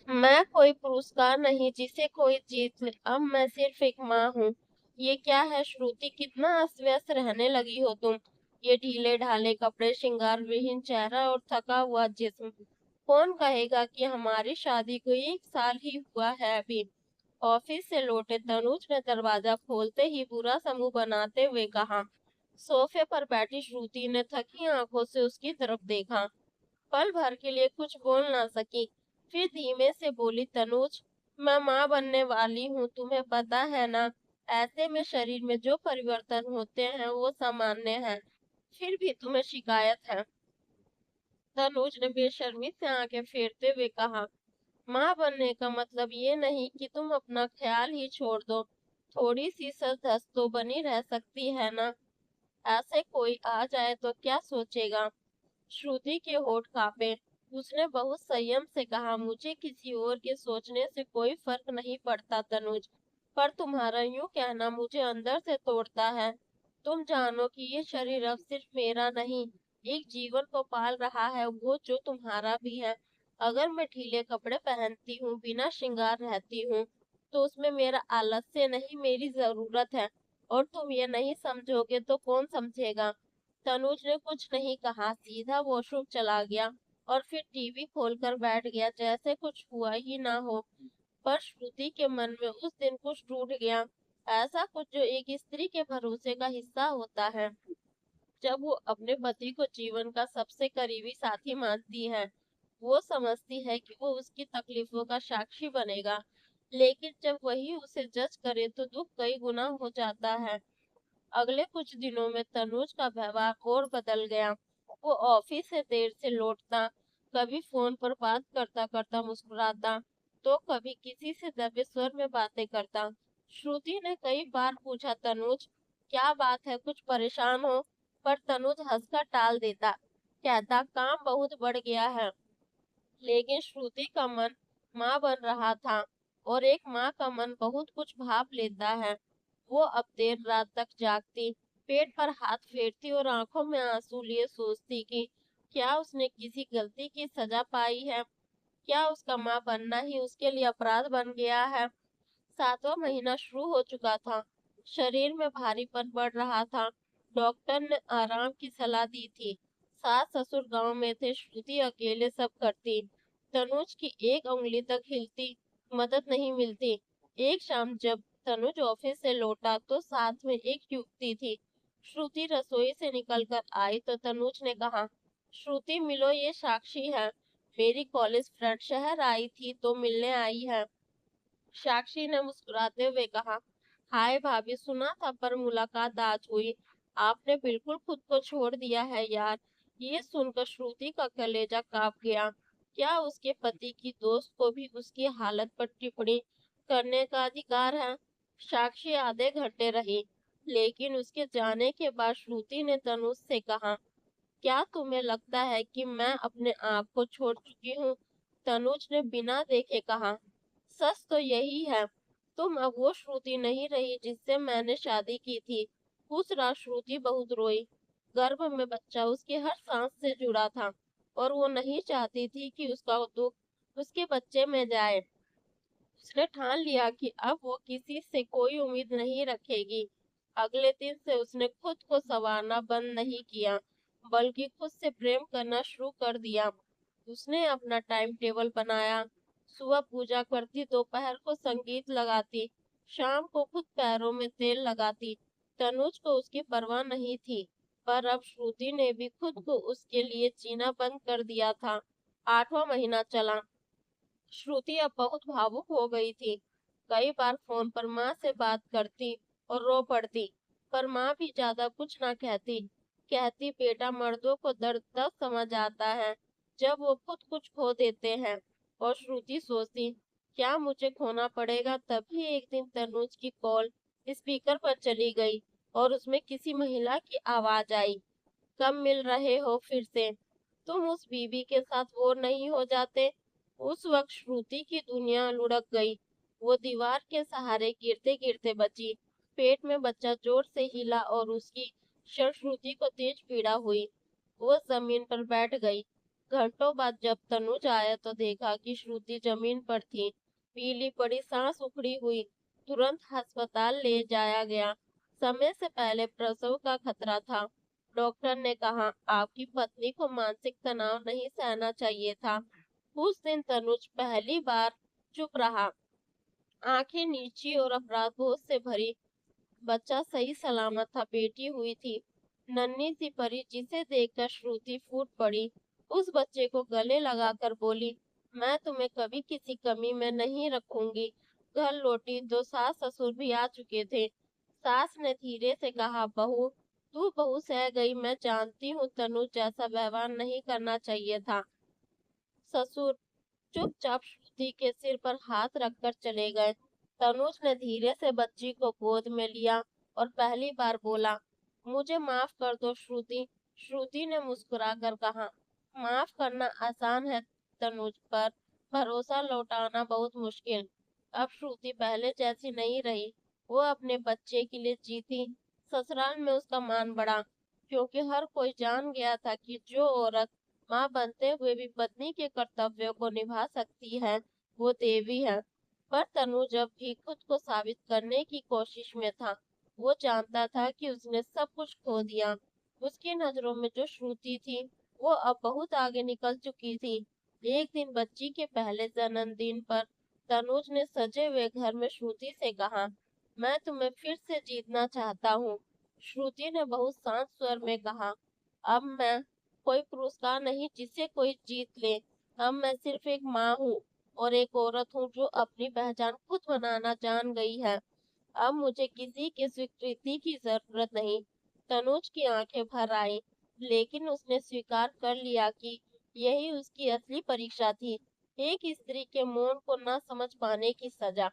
मैं कोई पुरस्कार नहीं जिसे कोई जीत ले। अब मैं सिर्फ एक माँ हूँ। ये क्या है श्रुति, कितना अस्त व्यस्त रहने लगी हो तुम। ये ढीले ढाले कपड़े, श्रृंगार विहीन चेहरा और थका हुआ जिस्म। कौन कहेगा कि हमारी शादी को 1 साल ही हुआ है अभी। ऑफिस से लौटे तनुज ने दरवाजा खोलते ही बुरा समूह बनाते हुए कहा। सोफे पर बैठी श्रुति ने थकी आंखों से उसकी तरफ देखा। पल भर के लिए कुछ बोल ना सकी। फिर धीमे से बोली, तनुज, मैं माँ बनने वाली हूँ, तुम्हें पता है ना। ऐसे में शरीर में जो परिवर्तन होते हैं वो सामान्य है। फिर भी तुम्हें शिकायत है। तनुज ने बेशर्मी से आंखें फेरते हुए कहा, माँ बनने का मतलब ये नहीं कि तुम अपना ख्याल ही छोड़ दो। थोड़ी सी सच धज तो बनी रह सकती है ना। ऐसे कोई आ जाए तो क्या सोचेगा। श्रुति के होठ कांपे। उसने बहुत संयम से कहा, मुझे किसी और के सोचने से कोई फर्क नहीं पड़ता तनुज, पर तुम्हारा यूं कहना मुझे अंदर से तोड़ता है। तुम जानो कि ये शरीर अब सिर्फ मेरा नहीं, एक जीवन को पाल रहा है, वो जो तुम्हारा भी है। अगर मैं ढीले कपड़े पहनती हूँ, बिना श्रृंगार रहती हूँ, तो उसमें मेरा आलस्य नहीं, मेरी जरूरत है। और तुम ये नहीं समझोगे तो कौन समझेगा। तनुज ने कुछ नहीं कहा, सीधा वॉशरूम चला गया और फिर टीवी खोलकर बैठ गया जैसे कुछ हुआ ही ना हो। पर श्रुति के मन में उस दिन कुछ टूट गया। ऐसा कुछ जो एक स्त्री के भरोसे का हिस्सा होता है। जब वो अपने पति को जीवन का सबसे करीबी साथी मानती है, वो समझती है कि वो उसकी तकलीफों का साक्षी बनेगा। लेकिन जब वही उसे जज करे तो दुख कई गुना हो जाता है। अगले कुछ दिनों में तनुज का व्यवहार और बदल गया। वो ऑफिस से देर से लौटता, कभी फोन पर बात करता करता मुस्कुराता, तो कभी किसी से दबे स्वर में बातें करता। श्रुति ने कई बार पूछा, तनुज क्या बात है, कुछ परेशान हो। पर तनुज हंसकर टाल देता, कहता काम बहुत बढ़ गया है। लेकिन श्रुति का मन माँ बन रहा था, और एक माँ का मन बहुत कुछ भाप लेता है। वो अब देर रात तक जागती, पेट पर हाथ फेरती और आंखों में आंसू लिए सोचती कि क्या उसने किसी गलती की सजा पाई है। क्या उसका माँ बनना ही उसके लिए अपराध बन गया है। 7वां महीना शुरू हो चुका था। शरीर में भारीपन बढ़ रहा था। डॉक्टर ने आराम की सलाह दी थी। सास ससुर गांव में थे, श्रुति अकेले सब करती। तनुज की एक उंगली तक हिलती, मदद नहीं मिलती। एक शाम जब तनुज ऑफिस से लौटा तो साथ में एक युवती थी। श्रुति रसोई से निकलकर आई तो तनुज ने कहा, श्रुति मिलो, ये साक्षी है, मेरी कॉलेज फ्रेंड, शहर आई थी तो मिलने आई है। साक्षी ने मुस्कुराते हुए कहा, हाय भाभी, सुना था पर मुलाकात आज हुई। आपने बिल्कुल खुद को छोड़ दिया है यार। ये सुनकर श्रुति का कलेजा कांप गया। क्या उसके पति की दोस्त को भी उसकी हालत पर टिप्पणी करने का अधिकार है। साक्षी आधे घंटे रही, लेकिन उसके जाने के बाद श्रुति ने तनुज से कहा, क्या तुम्हें लगता है कि मैं अपने आप को छोड़ चुकी हूँ। तनुज ने बिना देखे कहा, सच तो यही है, तुम अब वो श्रुति नहीं रही जिससे मैंने शादी की थी। उस रात श्रुति बहुत रोई। गर्भ में बच्चा उसकी हर सांस से जुड़ा था, और वो नहीं चाहती थी कि उसका दुख उसके बच्चे में जाए। उसने ठान लिया कि अब वो किसी से कोई उम्मीद नहीं रखेगी। अगले दिन से उसने खुद को संवारना बंद नहीं किया, बल्कि खुद से प्रेम करना शुरू कर दिया। उसने अपना टाइम टेबल बनाया। सुबह पूजा करती, दोपहर को संगीत लगाती, शाम को खुद पैरों में तेल लगाती। तनुज को उसकी परवाह नहीं थी, पर अब श्रुति ने भी खुद को उसके लिए जीना बंद कर दिया था। 8वां महीना चला। श्रुति अब बहुत भावुक हो गई थी। कई बार फोन पर माँ से बात करती और रो पड़ती, पर माँ भी ज्यादा कुछ ना कहती। कहती, बेटा, मर्दों को दर्द तब समझ आता है जब वो खुद कुछ खो देते हैं। और श्रुति सोचती, क्या मुझे खोना पड़ेगा। तभी एक दिन तनुज की कॉल स्पीकर पर चली गई, और उसमें किसी महिला की आवाज आई, कब मिल रहे हो फिर से। तुम उस बीबी के साथ बोर नहीं हो जाते। उस वक्त श्रुति की दुनिया लुढ़क गई। वो दीवार के सहारे गिरते गिरते बची। पेट में बच्चा जोर से हिला और उसकी क्षण श्रुति को तेज पीड़ा हुई। वो जमीन पर बैठ गई। घंटों बाद जब तनुज आया तो देखा कि श्रुति जमीन पर थी, पीली पड़ी, सांस उखड़ी हुई। तुरंत अस्पताल ले जाया गया। समय से पहले प्रसव का खतरा था। डॉक्टर ने कहा, आपकी पत्नी को मानसिक तनाव नहीं सहना चाहिए था। उस दिन तनुज पहली बार चुप रहा, आंखें नीची और अपराध बोध से भरी। बच्चा सही सलामत था, बेटी हुई थी, नन्ही सी परी, जिसे देखकर श्रुति फूट पड़ी। उस बच्चे को गले लगाकर बोली, मैं तुम्हें कभी किसी कमी में नहीं रखूंगी। घर लौटी तो सास ससुर भी आ चुके थे। सास ने धीरे से कहा, बहू, तू बहू सह गई, मैं जानती हूँ तनु जैसा व्यवहार नहीं करना चाहिए था। ससुर चुपचाप श्रुति के सिर पर हाथ रखकर चले गए। तनुज ने धीरे से बच्ची को गोद में लिया और पहली बार बोला, मुझे माफ कर दो श्रुति। श्रुति ने मुस्कुराकर कहा, माफ करना आसान है तनुज, पर भरोसा लौटाना बहुत मुश्किल। अब श्रुति पहले जैसी नहीं रही। वो अपने बच्चे के लिए जीती। ससुराल में उसका मान बढ़ा, क्योंकि हर कोई जान गया था कि जो औरत माँ बनते हुए भी पत्नी के कर्तव्यों को निभा सकती है, वो देवी है। पर तनु जब भी खुद को साबित करने की कोशिश में था, वो जानता था कि उसने सब कुछ खो दिया। उसकी नजरों में जो श्रुति थी, वो अब बहुत आगे निकल चुकी थी। एक दिन बच्ची के पहले जन्मदिन पर तनुज ने सजे हुए घर में श्रुति से कहा, मैं तुम्हें फिर से जीतना चाहता हूँ। श्रुति ने बहुत शांत स्वर में कहा, अब मैं कोई पुरस्कार नहीं जिसे कोई जीत ले। अब मैं सिर्फ एक माँ हूँ और एक औरत हूँ जो अपनी पहचान खुद बनाना जान गई है। अब मुझे किसी की स्वीकृति की जरूरत नहीं। तनुज की आंखें भर आई, लेकिन उसने स्वीकार कर लिया कि यही उसकी असली परीक्षा थी, एक स्त्री के मौन को न समझ पाने की सजा।